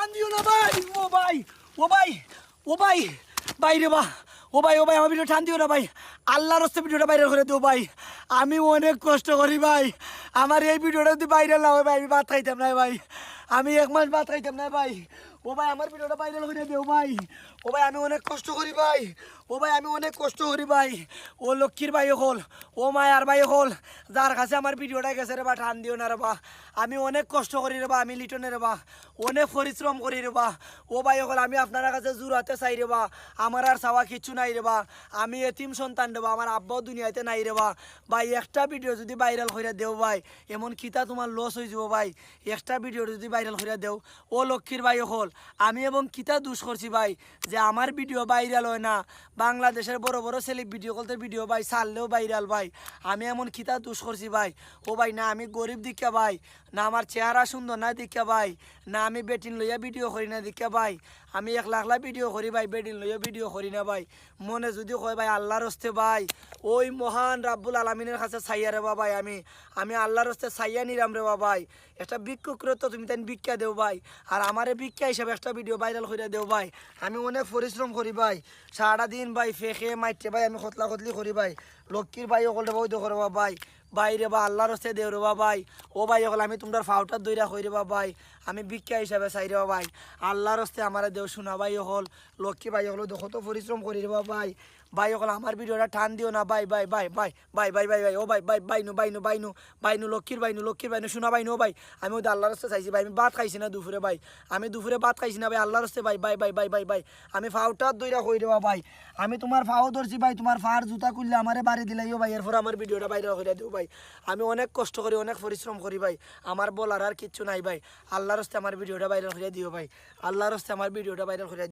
টান দিও না ভাই। ও ভাই ও ভাই ও ভাই ভাই রে বা ও ভাই আমার ভিডিও টান দিও না ভাই। আল্লাহর রাস্তায় ভিডিওটা ভাইরাল করে দিও ভাই। আমি অনেক কষ্ট করি ভাই। আমার এই ভিডিওটা যদি ভাইরাল না হয় ভাই আমি ভাত খাইতাম না ভাই। আমি 1 মাস ভাত খাইতাম না ভাই। ও ভাই আমার ভিডিওটা ভাইরাল করে দিও ভাই। ও ভাই আমি অনেক কষ্ট করি ভাই। ও ভাই আমি অনেক কষ্ট করি ভাই। ও লক্ষ্মীর ভাই হল, ও মায়ার ভাই হল, যার কাছে আমার ভিডিওটা গেছে রে বা টান দিও না রে বা। আমি অনেক কষ্ট করি রে বা, আমি লিটনের রে বা অনেক পরিশ্রম করি রে বা। ও ভাই হল আমি আপনার কাছে জোরাতে চাই রে বা। আমার আর চাওয়া কিছু নাই রে বা। আমি এতিম সন্তান রে বা, আমার আব্বাও দুনিয়াতে নাই রে বা। ভাই একটা ভিডিও যদি ভাইরাল করে দেও ভাই, এমন কিতা তোমার লস হয়ে যাব ভাই। একটা ভিডিও যদি ভাইরাল করে দেও, ও লক্ষ্মীর ভাই হল আমি এবং কিতা দুষ করছি ভাই যে আমার ভিডিও ভাইরাল হয় না। বাংলাদেশের বড় বড় সেলিব্রিটি কলতে ভিডিও ভাই ছাড়লেও ভাইরাল ভাই। আমি এমন কিতা দুষ করছি ভাই। ও ভাই না আমি গরিব দীক্ষা ভাই, না আমার চেহারা সুন্দর না দীক্ষা ভাই, না আমি বেটিন লইয়া ভিডিও করি না দীক্ষা ভাই। আমি 1 লাখ ভিডিও করি ভাই, বেটিন লইয়া ভিডিও করি না ভাই। মনে যদি কয় ভাই আল্লাহর হস্তে ভাই, ওই মহান রাব্বুল আলামিনের কাছে ছাইয়া রে ভাই। আমি আল্লাহর হস্তে ছাইয়া নিরাম রে ভাই। একটা ভিক্ষুক তো তুমি তাই ভিক্ষা দেও ভাই। আর আমারে ভিক্ষা হিসাবে একটা ভিডিও ভাইরাল করে দেও ভাই। আমি অনেক পরিশ্রম করি ভাই, সারাটা দিন ভাই ফেঁকে মাইটে ভাই আমি খতলা খতলি করি ভাই। লক্ষ্মীর ভাই ওকলটা বৈধ করে ভাই। বাইরে বা আল্লাহর হস্তে দেও রে ভাই। ও ভাই ওকল আমি তোমার ফাউটার দইরা কই রে ভাই। আমি ভিক্ষা হিসাবে চাই রে ভাই। আল্লাহর হস্তে আমার দেও শোনা ভাই হল, লক্ষ্মী ভাই হল দেখো তো পরিশ্রম করি রে ভাই। ভাই ওকল আমার ভিডিওটা টান দিও না ভাই ভাই ভাই ভাই ভাই ভাই ভাই ভাই ও ভাই ভাই বাইনু বাইনু বাইনু বাইনু লক্ষ্মীর বাইনু শোনা বাইনু ভাই। আমি ওদের আল্লাহর হস্তে চাইছি ভাই। আমি ভাত খাইছি না দুপুরে ভাই। আমি দুপুরে ভাত খাইছি না ভাই, আল্লাহর হস্তে ভাই ভাই ভাই ভাই ভাই ভাই। আমি ফাউটার দইরা কই রে ভাই। আমি তোমার ফাও ধরছি ভাই, তোমার ফার জুতা খুললে আমারে বাড়ি দিলাইও ভাই। এরপর আমার ভিডিওটা বাইরে করে দিও ভাই। আমি অনেক কষ্ট করি, অনেক পরিশ্রম করি ভাই। আমার বলার আর কিচ্ছু নাই ভাই। আল্লাহর হস্তে আমার ভিডিওটা ভাইরাল করে দিও ভাই। আল্লাহর হস্তে আমার ভিডিওটা ভাইরাল করে